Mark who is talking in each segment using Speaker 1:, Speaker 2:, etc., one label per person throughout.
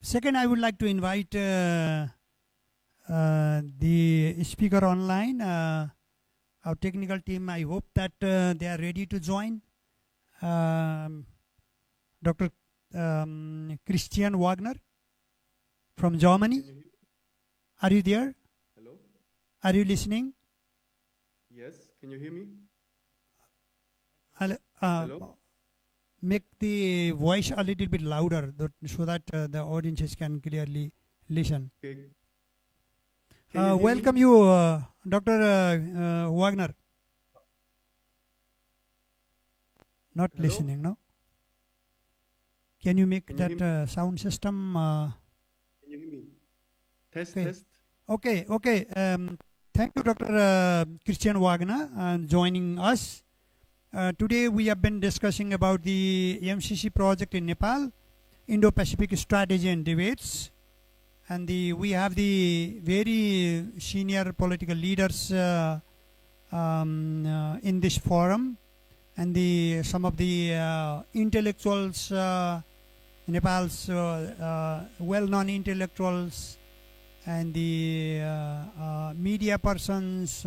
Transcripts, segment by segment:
Speaker 1: Second, I would like to invite the speaker online, our technical team. I hope that they are ready to join. Dr. Christian Wagner from Germany. Are you there?
Speaker 2: Hello?
Speaker 1: Are you listening?
Speaker 2: Yes, can you hear me?
Speaker 1: Hello? Make the voice a little bit louder so that the audiences can clearly listen.
Speaker 2: Okay.
Speaker 1: Welcome you, Dr. Wagner. Not
Speaker 2: Hello?
Speaker 1: listening, no? Can you make
Speaker 2: Can you
Speaker 1: that sound system?
Speaker 2: Can you hear me? Test,
Speaker 1: Okay.
Speaker 2: test.
Speaker 1: Okay. Thank you, Dr. Christian Wagner, joining us. Today we have been discussing about the MCC project in Nepal, Indo-Pacific strategy and debates. And we have the very senior political leaders in this forum, and some of the intellectuals, Nepal's well-known intellectuals, and the media persons,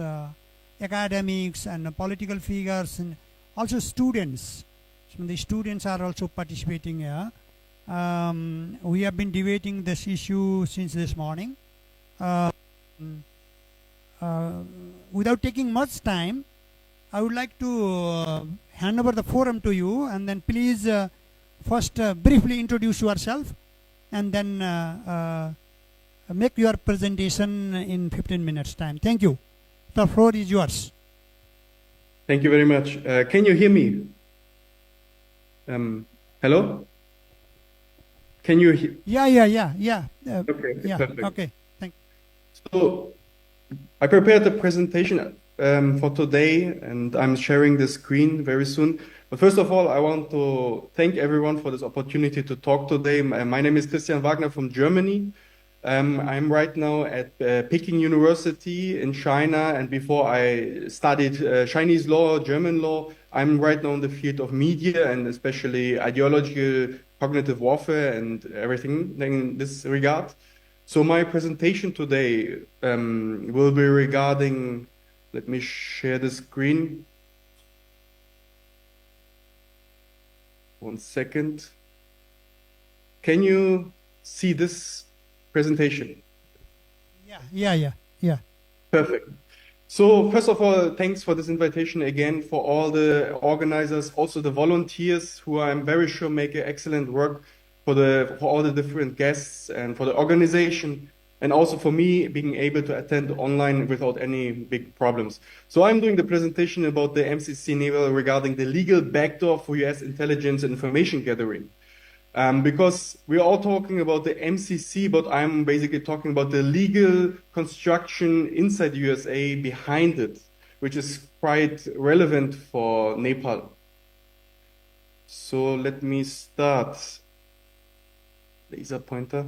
Speaker 1: academics, and political figures, and also students. Some of the students are also participating here. We have been debating this issue since this morning. Without taking much time, I would like to hand over the forum to you, and then please first briefly introduce yourself, and then make your presentation in 15 minutes time. Thank you. The floor is yours.
Speaker 2: Thank you very much. Can you hear me? Hello? Can you hear?
Speaker 1: Yeah.
Speaker 2: Okay,
Speaker 1: Yeah.
Speaker 2: perfect.
Speaker 1: Okay. Thank.
Speaker 2: So, I prepared the presentation for today, and I'm sharing the screen very soon. But first of all, I want to thank everyone for this opportunity to talk today. My name is Christian Wagner from Germany. I'm right now at Peking University in China, and before I studied Chinese law, German law, I'm right now in the field of media and especially ideological cognitive warfare and everything in this regard. So my presentation today will be regarding, let me share the screen. 1 second. Can you see this presentation?
Speaker 1: Yeah.
Speaker 2: Perfect. So first of all, thanks for this invitation again, for all the organizers, also the volunteers who I'm very sure make excellent work for all the different guests and for the organization, and also for me being able to attend online without any big problems. So I'm doing the presentation about the MCC naval regarding the legal backdoor for US intelligence and information gathering. Because we're all talking about the MCC, but I'm basically talking about the legal construction inside the USA behind it, which is quite relevant for Nepal. So let me start. Laser pointer.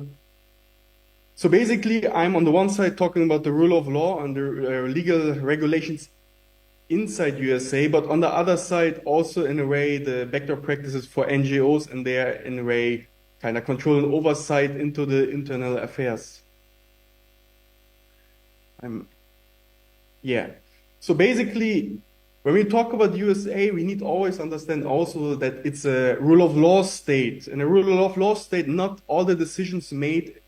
Speaker 2: So basically, I'm on the one side talking about the rule of law and the legal regulations inside USA, but on the other side, also in a way, the backdoor practices for NGOs and their, in a way, kind of control and oversight into the internal affairs. So basically, when we talk about USA, we need to always understand also that it's a rule of law state. In a rule of law state, not all the decisions made,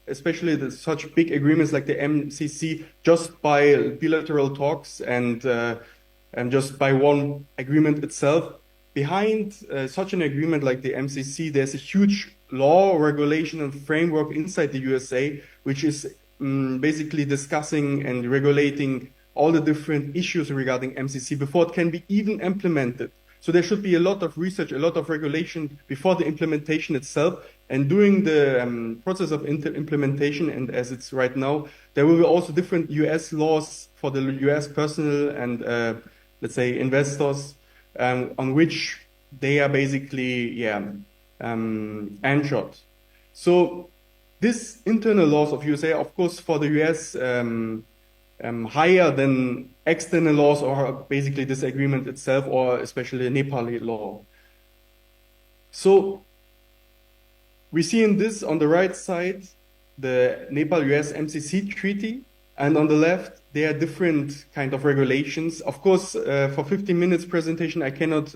Speaker 2: especially such big agreements like the MCC, just by bilateral talks and just by one agreement itself. Behind such an agreement like the MCC, there's a huge law, regulation, and framework inside the USA, which is basically discussing and regulating all the different issues regarding MCC before it can be even implemented. So there should be a lot of research, a lot of regulation before the implementation itself. And during the process of implementation, and as it's right now, there will be also different US laws for the US personnel and, let's say, investors, on which they are basically, anchored. So this internal laws of USA, of course, for the US, higher than external laws or basically this agreement itself, or especially Nepali law. So we see in this on the right side the Nepal-US MCC treaty, and on the left there are different kind of regulations. Of course, for 15 minutes presentation I cannot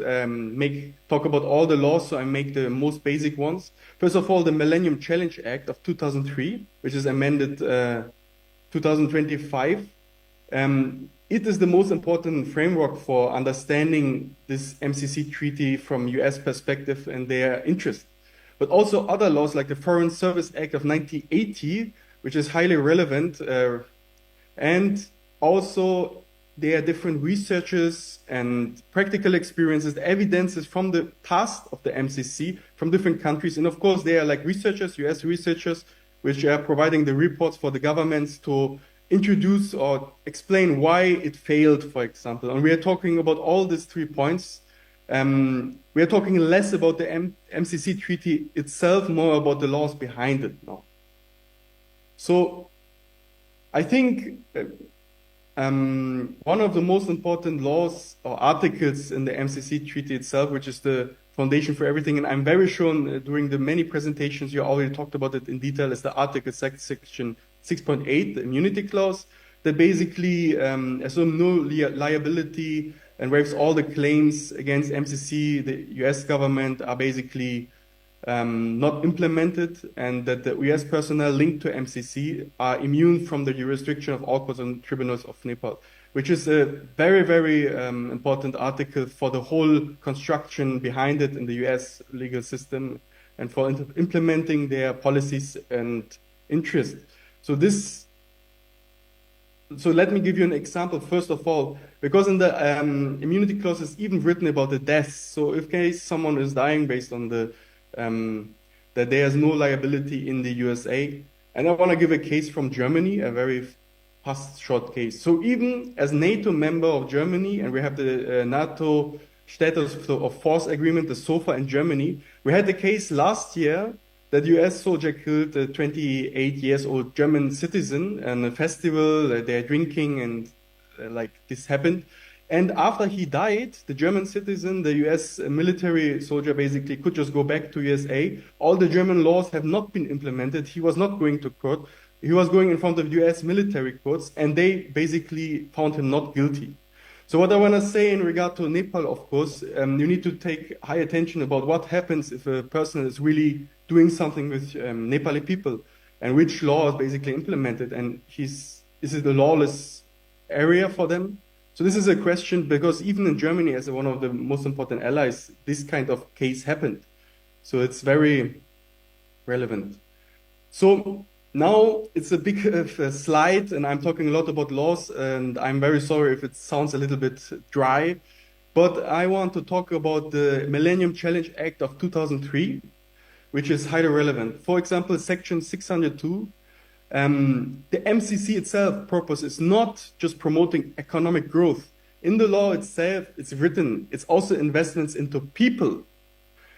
Speaker 2: talk about all the laws, so I make the most basic ones. First of all, the Millennium Challenge Act of 2003, which is amended 2025. It is the most important framework for understanding this MCC treaty from US perspective and their interest. But also other laws like the Foreign Service Act of 1980, which is highly relevant. And also there are different researches and practical experiences, evidences from the past of the MCC from different countries. And of course, there are like researchers, US researchers, which are providing the reports for the governments to introduce or explain why it failed, for example. And we are talking about all these 3 points. We are talking less about the MCC treaty itself, more about the laws behind it now. So I think one of the most important laws or articles in the MCC treaty itself, which is the foundation for everything, and I'm very sure during the many presentations you already talked about it in detail, is the Article section 6.8, the immunity clause, that basically assumes no liability and waives all the claims against MCC. The US government are basically not implemented, and that the US personnel linked to MCC are immune from the jurisdiction of all courts and tribunals of Nepal, which is a very, very important article for the whole construction behind it in the US legal system and for implementing their policies and interests. So let me give you an example, first of all, because in the immunity clause is even written about the deaths. So if case someone is dying based on the that there is no liability in the USA. And I want to give a case from Germany, a very fast, short case. So even as NATO member of Germany, and we have the NATO Status of Force Agreement, the SOFA in Germany, we had the case last year that US soldier killed a 28-year-old German citizen in a festival. They're drinking and like this happened. And after he died, the German citizen, the US military soldier basically could just go back to USA. All the German laws have not been implemented. He was not going to court. He was going in front of US military courts, and they basically found him not guilty. So what I want to say in regard to Nepal, of course, you need to take high attention about what happens if a person is really doing something with Nepali people and which law is basically implemented, and is it a lawless area for them? So this is a question because even in Germany, as one of the most important allies, this kind of case happened. So it's very relevant. So now it's a big slide, and I'm talking a lot about laws, and I'm very sorry if it sounds a little bit dry, but I want to talk about the Millennium Challenge Act of 2003, which is highly relevant. For example, Section 602, the MCC itself purpose is not just promoting economic growth. In the law itself, it's written, it's also investments into people.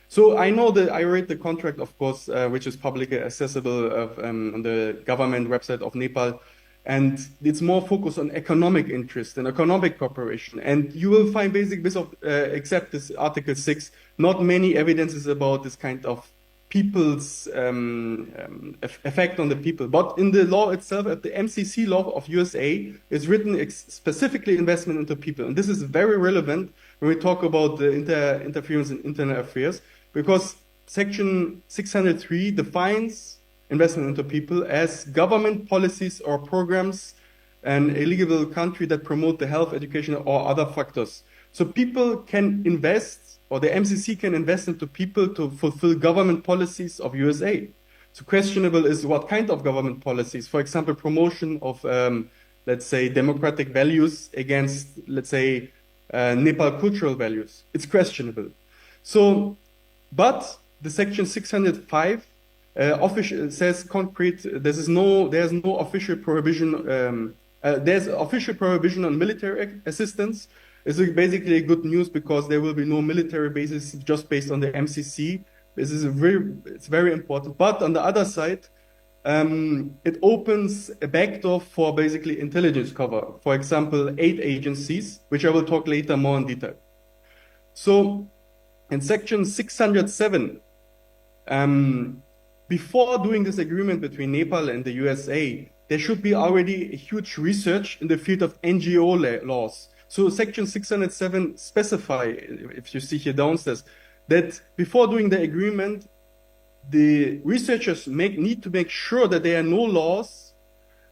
Speaker 2: So I know that I read the contract, of course, which is publicly accessible on the government website of Nepal, and it's more focused on economic interest and economic cooperation. And you will find except this Article 6, not many evidences about this kind of people's effect on the people. But in the law itself, the MCC law of USA is written specifically investment into people. And this is very relevant when we talk about the interference in internal affairs, because Section 603 defines investment into people as government policies or programs in a legal country that promote the health, education, or other factors. So people can invest, or the MCC can invest into people to fulfill government policies of USA. So questionable is what kind of government policies. For example, promotion of, let's say, democratic values against, let's say, Nepal cultural values. It's questionable. So, but the Section 605 says concrete. There's no official prohibition. There's official prohibition on military assistance. It's basically good news because there will be no military bases just based on the MCC. It's very important. But on the other side, it opens a backdoor for basically intelligence cover. For example, 8 agencies, which I will talk later more in detail. So in Section 607, before doing this agreement between Nepal and the USA, there should be already a huge research in the field of NGO laws. So Section 607 specify, if you see here downstairs, that before doing the agreement, the researchers need to make sure that there are no laws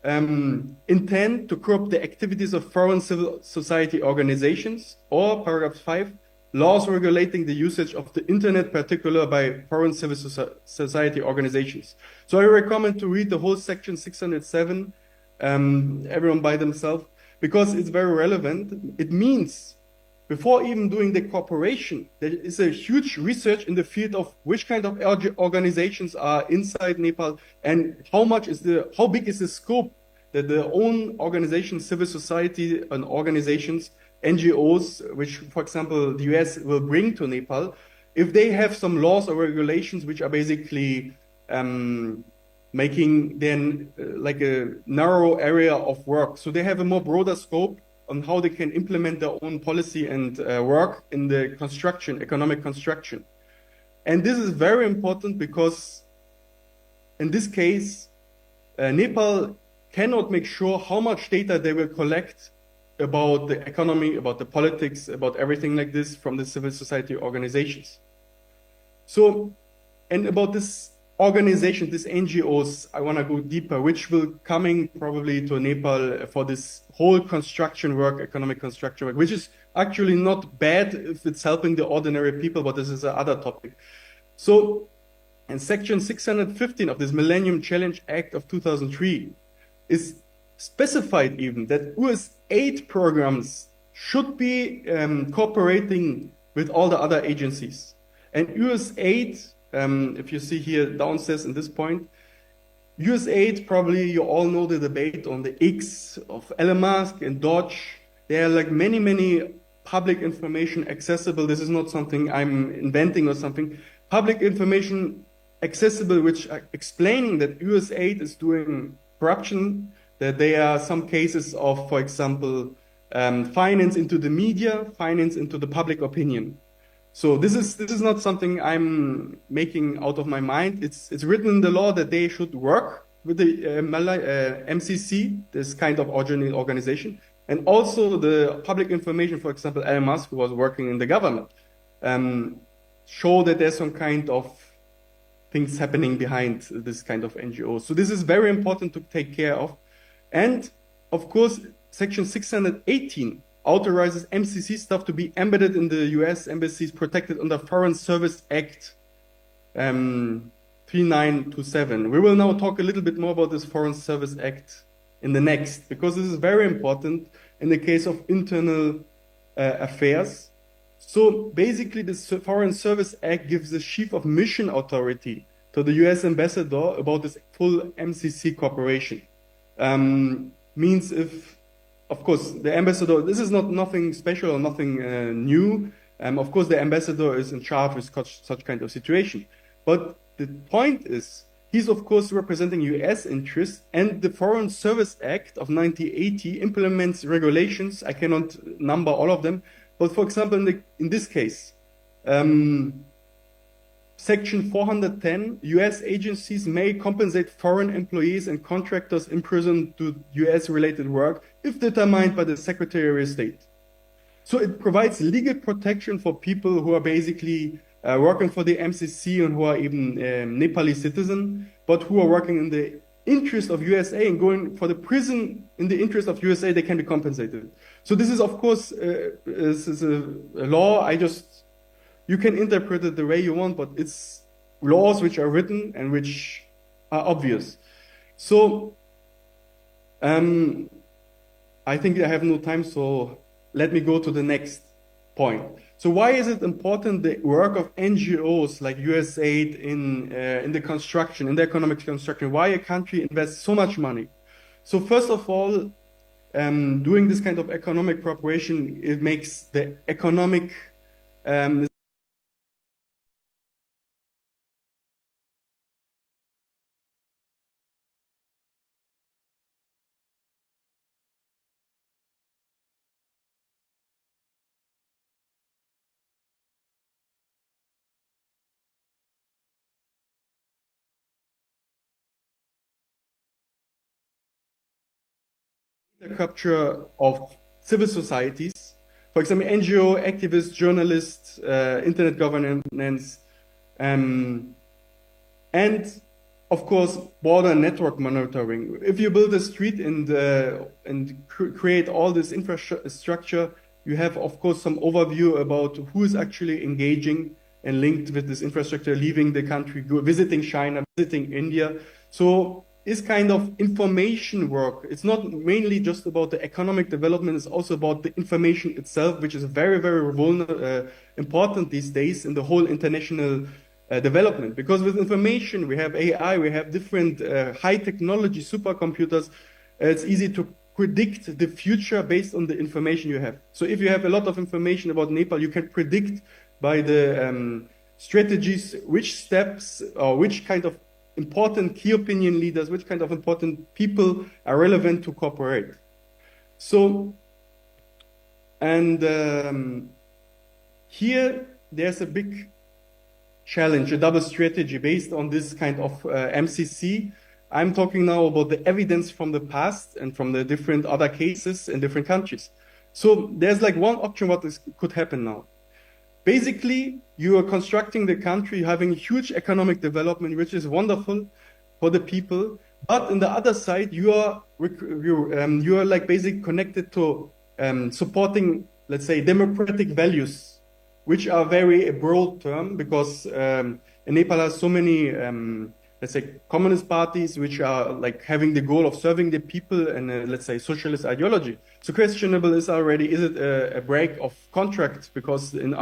Speaker 2: intend to curb the activities of foreign civil society organizations, or paragraph 5, laws regulating the usage of the internet, particular by foreign civil society organizations. So I recommend to read the whole section 607, everyone by themselves, because it's very relevant. It means before even doing the cooperation, there is a huge research in the field of which kind of organizations are inside Nepal and how big is the scope that the own organizations, civil society and organizations, NGOs, which, for example, the US will bring to Nepal, if they have some laws or regulations which are basically making then like a narrow area of work. So they have a more broader scope on how they can implement their own policy and work in the economic construction. And this is very important because in this case, Nepal cannot make sure how much data they will collect about the economy, about the politics, about everything like this from the civil society organizations. So, and about this organization, these NGOs, I want to go deeper, which will coming probably to Nepal for this whole construction work, economic construction work, which is actually not bad if it's helping the ordinary people, but this is another topic. So, in section 615 of this Millennium Challenge Act of 2003 is specified even that US aid programs should be cooperating with all the other agencies. And US aid, if you see here downstairs in this point, US aid, probably you all know the debate on the X of Elon Musk and Dodge. There are like many public information accessible. This is not something I'm inventing or something. Public information accessible, which are explaining that US aid is doing corruption, that there are some cases of, for example, finance into the media, finance into the public opinion. So this is not something I'm making out of my mind. It's written in the law that they should work with the MCC, this kind of organization, and also the public information, for example, Elon Musk, who was working in the government, show that there's some kind of things happening behind this kind of NGO. So this is very important to take care of. And of course, section 618 authorizes MCC staff to be embedded in the US embassies protected under Foreign Service Act 3927. We will now talk a little bit more about this Foreign Service Act in the next, because this is very important in the case of internal affairs. So basically, this Foreign Service Act gives the Chief of Mission Authority to the US ambassador about this full MCC cooperation. Means if, of course, the ambassador, this is nothing special or nothing new. Of course, the ambassador is in charge with such kind of situation. But the point is, he's of course representing US interests, and the Foreign Service Act of 1980 implements regulations. I cannot number all of them, but for example, in this case, Section 410, US agencies may compensate foreign employees and contractors imprisoned to US-related work if determined by the Secretary of State. So it provides legal protection for people who are basically working for the MCC and who are even Nepali citizen, but who are working in the interest of USA and going for the prison in the interest of USA, they can be compensated. So this is, of course, this is a law. You can interpret it the way you want, but it's laws which are written and which are obvious. So I think I have no time, so let me go to the next point. So why is it important, the work of NGOs like USAID in the construction, in the economic construction? Why a country invests so much money? So first of all, doing this kind of economic cooperation, it makes the economic the capture of civil societies, for example, NGO, activists, journalists, internet governance, and of course, border network monitoring. If you build a street and create all this infrastructure, you have, of course, some overview about who is actually engaging and linked with this infrastructure, leaving the country, visiting China, visiting India. So this kind of information work, it's not mainly just about the economic development, it's also about the information itself, which is very, very important these days in the whole international development. Because with information, we have AI, we have different high technology supercomputers. It's easy to predict the future based on the information you have. So if you have a lot of information about Nepal, you can predict by the strategies, which steps or which kind of important key opinion leaders, which kind of important people are relevant to cooperate. So, and here there's a big challenge, a double strategy based on this kind of MCC. I'm talking now about the evidence from the past and from the different other cases in different countries. So there's like one option what could happen now. Basically, you are constructing the country, having huge economic development, which is wonderful for the people. But on the other side, you are like basically connected to supporting, let's say, democratic values, which are very a broad term because in Nepal has so many, let's say, communist parties which are like having the goal of serving the people and let's say socialist ideology. So questionable is already, is it a break of contract? Because in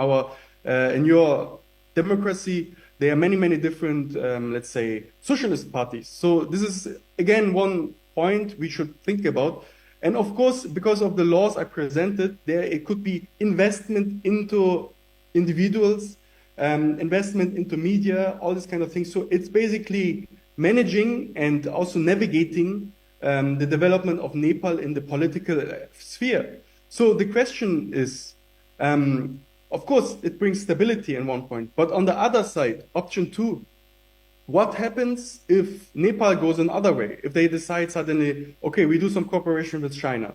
Speaker 2: your democracy, there are many, many different, let's say, socialist parties. So this is, again, one point we should think about. And of course, because of the laws I presented, it could be investment into individuals, investment into media, all this kind of things. So it's basically managing and also navigating the development of Nepal in the political sphere. So the question is, of course, it brings stability in one point, but on the other side, option 2, what happens if Nepal goes another way? If they decide suddenly, okay, we do some cooperation with China,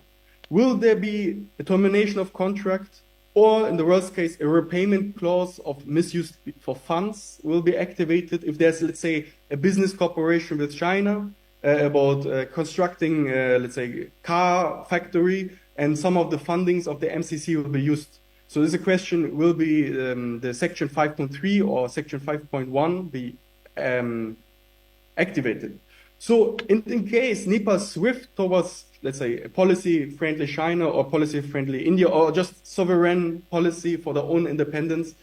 Speaker 2: will there be a termination of contract? Or in the worst case, a repayment clause of misuse for funds will be activated if there's, let's say, a business cooperation with China about constructing, let's say, car factory, and some of the fundings of the MCC will be used. So there's a question, will be the section 5.3 or section 5.1 be activated? So in case Nepal swift towards, let's say, a policy-friendly China or policy-friendly India or just sovereign policy for their own independence,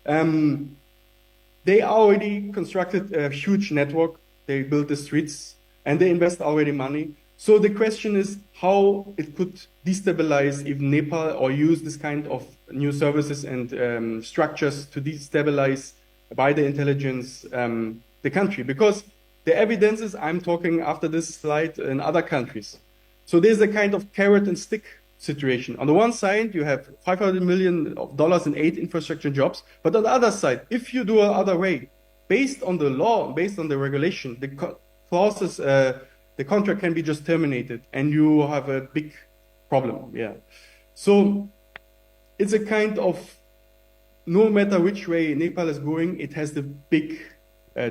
Speaker 2: they already constructed a huge network. They built the streets and they invest already money. So the question is how it could destabilize even Nepal or use this kind of new services and structures to destabilize by the intelligence the country. Because the evidences I'm talking after this slide in other countries. So there's a kind of carrot and stick situation. On the one side, you have $500 million in aid infrastructure jobs. But on the other side, if you do it other way, based on the law, based on the regulation, the clauses, the contract can be just terminated and you have a big problem. Yeah. So it's a kind of, no matter which way Nepal is going, it has the big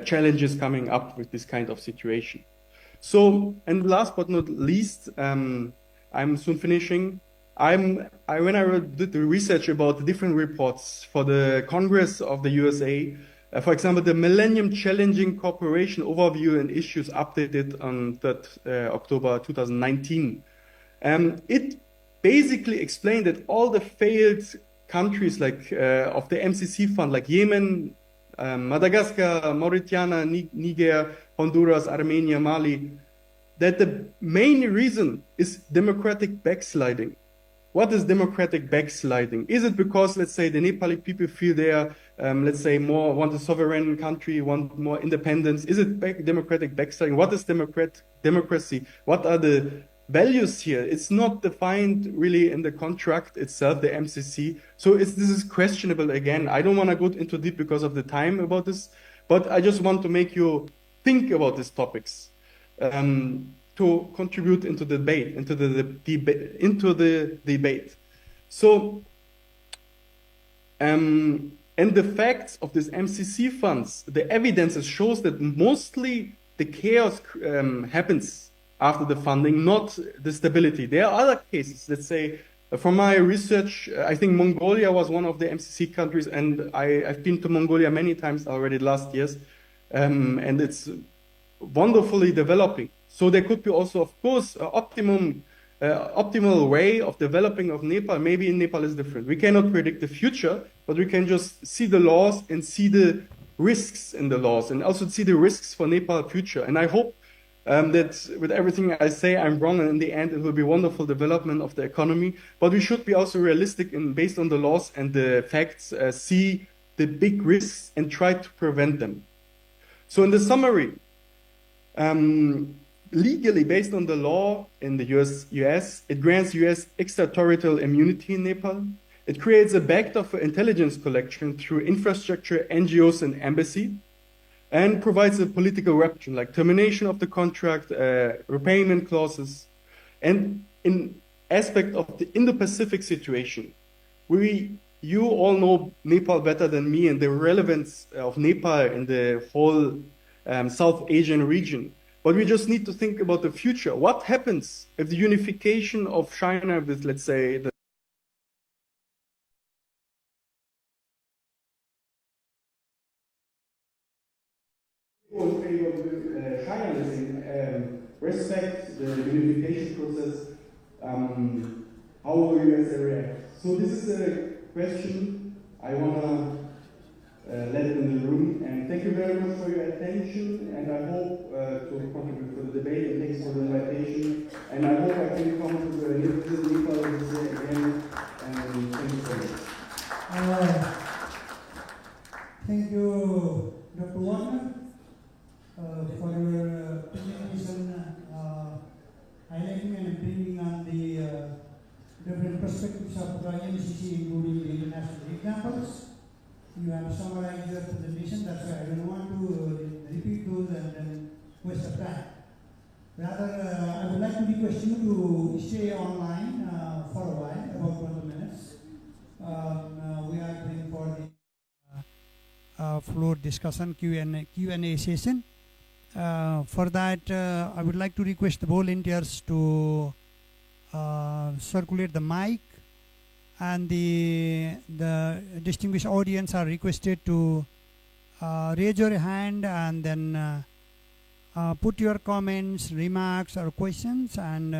Speaker 2: challenges coming up with this kind of situation. So, and last but not least, I'm soon finishing. When I did the research about the different reports for the Congress of the USA, for example, the Millennium Challenging Cooperation Overview and Issues updated on that October 2019. It basically explained that all the failed countries like of the MCC fund, like Yemen, Madagascar, Mauritania, Niger, Honduras, Armenia, Mali, that the main reason is democratic backsliding. What is democratic backsliding? Is it because, let's say, the Nepali people feel they are, let's say, want a sovereign country, want more independence? Is it democratic backsliding? What is democracy? What are the values here? It's not defined really in the contract itself, the MCC. So this is questionable again. I don't want to go into deep because of the time about this, but I just want to make you think about these topics. to contribute into the debate, into the debate. So, and the facts of these MCC funds, the evidence shows that mostly the chaos happens after the funding, not the stability. There are other cases, let's say, from my research, I think Mongolia was one of the MCC countries, and I've been to Mongolia many times already last years, and it's wonderfully developing. So there could be also, of course, optimal way of developing of Nepal. Maybe in Nepal is different. We cannot predict the future, but we can just see the laws and see the risks in the laws, and also see the risks for Nepal future. And I hope that with everything I say, I'm wrong, and in the end, it will be wonderful development of the economy. But we should be also realistic and based on the laws and the facts, see the big risks and try to prevent them. So in the summary, legally, based on the law in the US, it grants US extraterritorial immunity in Nepal. It creates a backdrop for intelligence collection through infrastructure, NGOs, and embassy, and provides a political option like termination of the contract, repayment clauses. And in aspect of the Indo-Pacific situation, you all know Nepal better than me and the relevance of Nepal in the whole South Asian region. But we just need to think about the future. What happens if the unification of China with, let's say, the China respect the unification process, how will US react? So this is a question I want to let it in the room. And thank you very much for your attention. And I hope to contribute for the debate. And thanks for the invitation. And I hope I can come to the Nepal again. And thank you so much.
Speaker 1: Thank you, Dr. Wagner, for your presentation, highlighting and bringing on the different perspectives of MCC, including the international examples. You have summarized your presentation, that's why I don't want to repeat those and then waste of time. Rather, I would like to request you to stay online for a while, about 20 minutes. We are going for the floor discussion, Q&A session. For that, I would like to request the volunteers to circulate the mic, and the distinguished audience are requested to raise your hand and then put your comments, remarks, or questions. And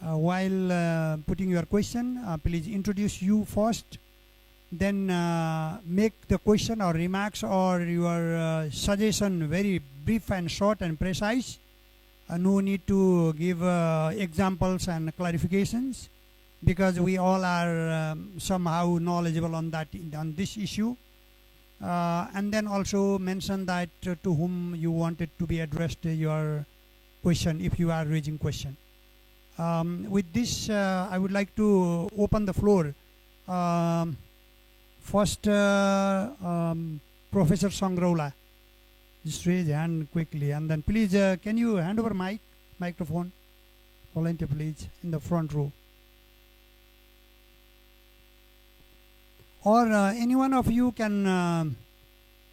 Speaker 1: while putting your question, please introduce you first, then make the question or remarks or your suggestion very brief and short and precise. No need to give examples and clarifications, because we all are somehow knowledgeable on this issue. And then also mention that to whom you want it to be addressed your question, if you are raising question. With this, I would like to open the floor. First, Professor Sangraula, just raise your hand quickly, and then please, can you hand over microphone? Volunteer, please, in the front row. Or any one of you can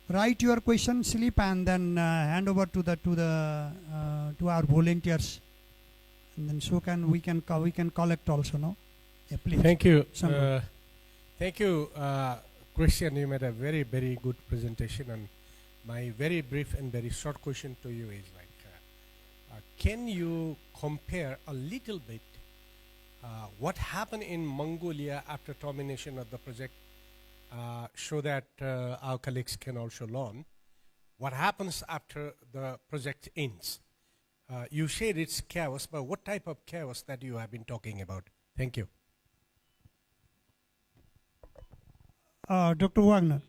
Speaker 1: write your question slip and then hand over to our volunteers, and then so we can collect also. No, yeah, please.
Speaker 3: Thank you. Thank you, Christian. You made a very, very good presentation. And my very brief and very short question to you is like, can you compare a little bit what happened in Mongolia after termination of the project, so that our colleagues can also learn what happens after the project ends? You said it's chaos, but what type of chaos that you have been talking about? Thank you.
Speaker 1: Dr. Wagner,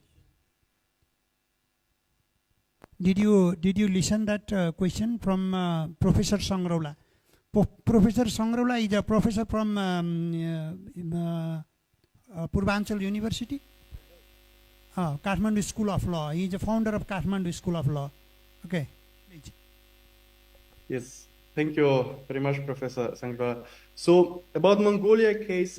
Speaker 1: did you listen that question from Professor Sangraula? Professor Sangraula is a professor from Purvanchal University, Kathmandu School of Law. He is a founder of Kathmandu School of Law. Okay, please.
Speaker 2: Yes. Thank you very much, Professor Sangwa. So about Mongolia case,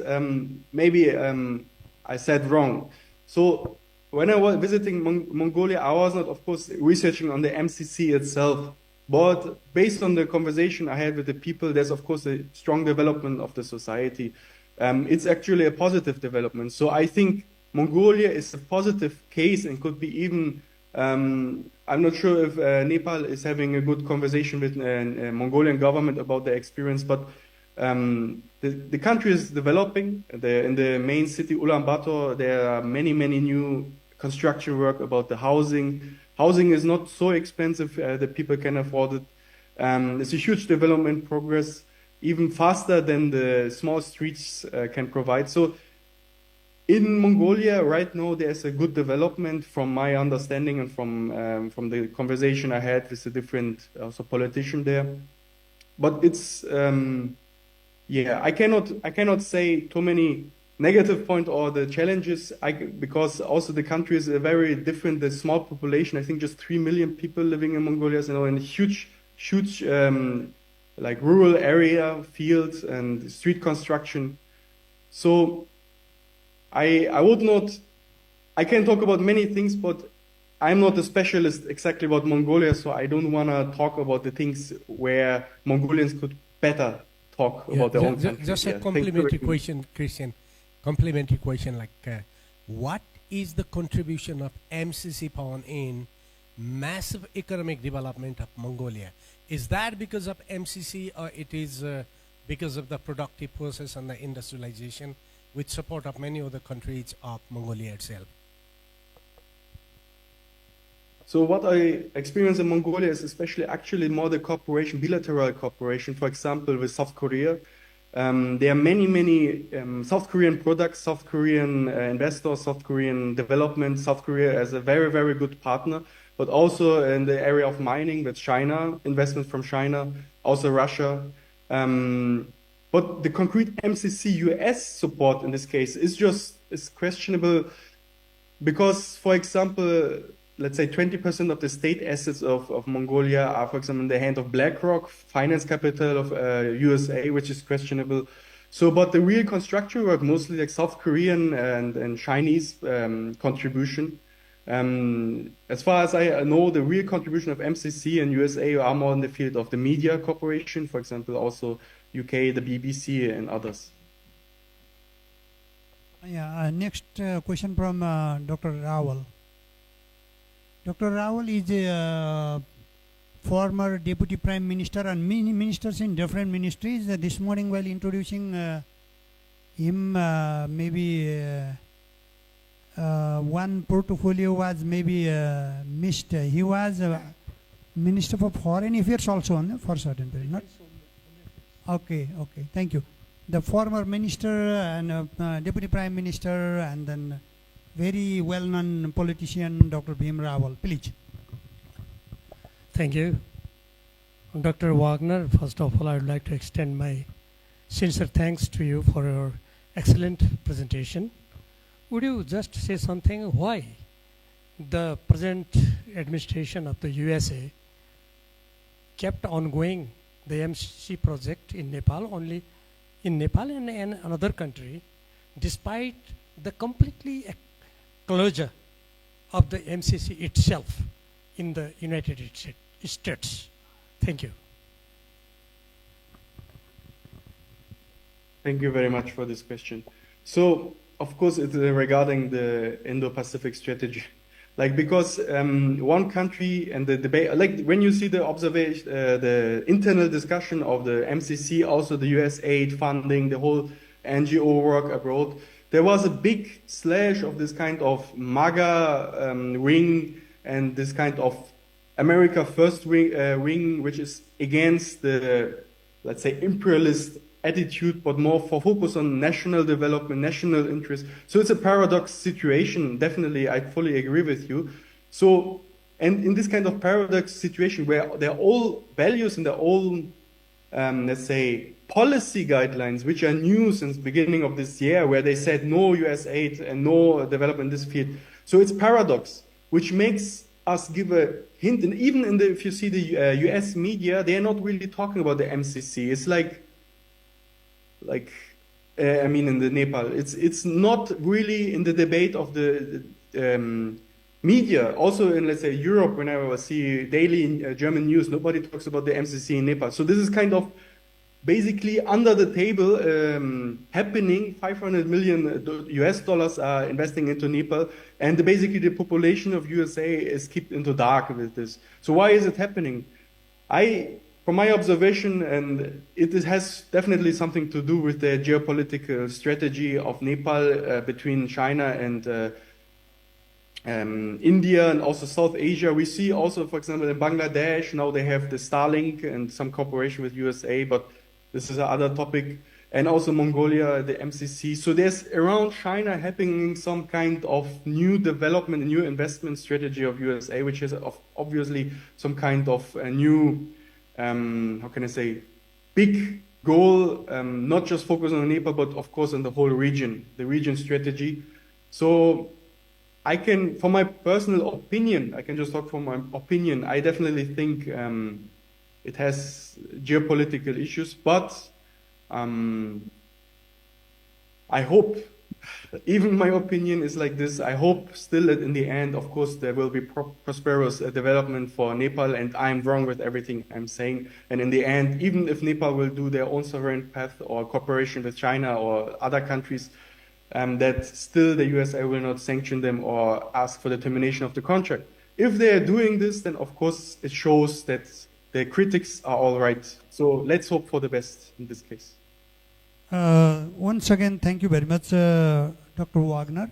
Speaker 2: maybe I said wrong. So when I was visiting Mongolia, I was not, of course, researching on the MCC itself, but based on the conversation I had with the people, there's of course a strong development of the society. It's actually a positive development. So I think Mongolia is a positive case and could be even I'm not sure if Nepal is having a good conversation with Mongolian government about their experience, but the country is developing. In the main city, Ulaanbaatar, there are many new construction work about the housing. Housing is not so expensive that people can afford it. It's a huge development progress, even faster than the small streets can provide. So in Mongolia, right now, there's a good development from my understanding and from the conversation I had with the different also politicians there. But it's yeah, I cannot say too many negative points or the challenges because also the country is a very different. The small population, I think, just 3 million people living in Mongolia, in a huge like rural area, fields and street construction. So I can talk about many things, but I'm not a specialist exactly about Mongolia, so I don't want to talk about the things where Mongolians could better talk about their own country.
Speaker 3: Just a complimentary question, Christian. Complimentary question, like what is the contribution of MCC Pawan in massive economic development of Mongolia? Is that because of MCC or it is because of the productive process and the industrialization with support of many other countries of Mongolia itself?
Speaker 2: So what I experience in Mongolia is especially actually more the cooperation, bilateral cooperation, for example, with South Korea. There are many South Korean products, South Korean investors, South Korean development. South Korea as a very good partner, but also in the area of mining with China, investment from China, also Russia. But the concrete MCC US support in this case is questionable because, for example, let's say 20% of the state assets of Mongolia are, for example, in the hand of BlackRock, finance capital of USA, which is questionable. So, but the real construction work, mostly like South Korean and Chinese contribution. As far as I know, the real contribution of MCC and USA are more in the field of the media cooperation, for example, also UK, the BBC, and others.
Speaker 1: Yeah. Next question from Dr. Rawal. Dr. Rawal is a former Deputy Prime Minister and many ministers in different ministries. This morning, while introducing him, maybe one portfolio was maybe missed. He was Minister for Foreign Affairs also, for certain period. Not okay. Thank you. The former minister and Deputy Prime Minister and then very well-known politician, Dr. Bhim Rawal. Please.
Speaker 4: Thank you. Dr. Wagner, first of all, I would like to extend my sincere thanks to you for your excellent presentation. Would you just say something why the present administration of the USA kept ongoing the MCC project in Nepal, only in Nepal and in another country, despite the completely closure of the MCC itself in the United States? Thank you.
Speaker 2: Thank you very much for this question. So, of course, it's regarding the Indo-Pacific strategy. Like, because one country and the debate, like when you see the observation, the internal discussion of the MCC, also the US aid funding, the whole NGO work abroad, there was a big slash of this kind of MAGA wing and this kind of America First wing, which is against the, let's say, imperialist attitude, but more for focus on national development, national interest. So it's a paradox situation. Definitely, I fully agree with you. So, and in this kind of paradox situation where there are all values and there are all, let's say, policy guidelines, which are new since the beginning of this year, where they said no US aid and no development in this field. So it's paradox, which makes us give a hint, and even in the, if you see the US media, they are not really talking about the MCC. It's like I mean, in the Nepal, it's not really in the debate of the media. Also in, let's say, Europe, whenever I see daily in German news, nobody talks about the MCC in Nepal. So this is kind of basically under the table happening. 500 million US dollars are investing into Nepal, and basically the population of USA is kept into dark with this. So why is it happening? From my observation, and it has definitely something to do with the geopolitical strategy of Nepal between China and India and also South Asia. We see also, for example, in Bangladesh, now they have the Starlink and some cooperation with USA, but this is another topic. And also Mongolia, the MCC. So there's around China happening some kind of new development, new investment strategy of USA, which is obviously some kind of a new, how can I say, big goal, not just focus on Nepal, but of course on the whole region, the region strategy. So I can, for my personal opinion, I can just talk from my opinion, I definitely think it has geopolitical issues, but I hope, even my opinion is like this, I hope still that in the end, of course, there will be prosperous development for Nepal, and I'm wrong with everything I'm saying. And in the end, even if Nepal will do their own sovereign path or cooperation with China or other countries, that still the USA will not sanction them or ask for the termination of the contract. If they are doing this, then of course it shows that the critics are all right. So let's hope for the best in this case.
Speaker 1: Once again, thank you very much, Dr. Wagner.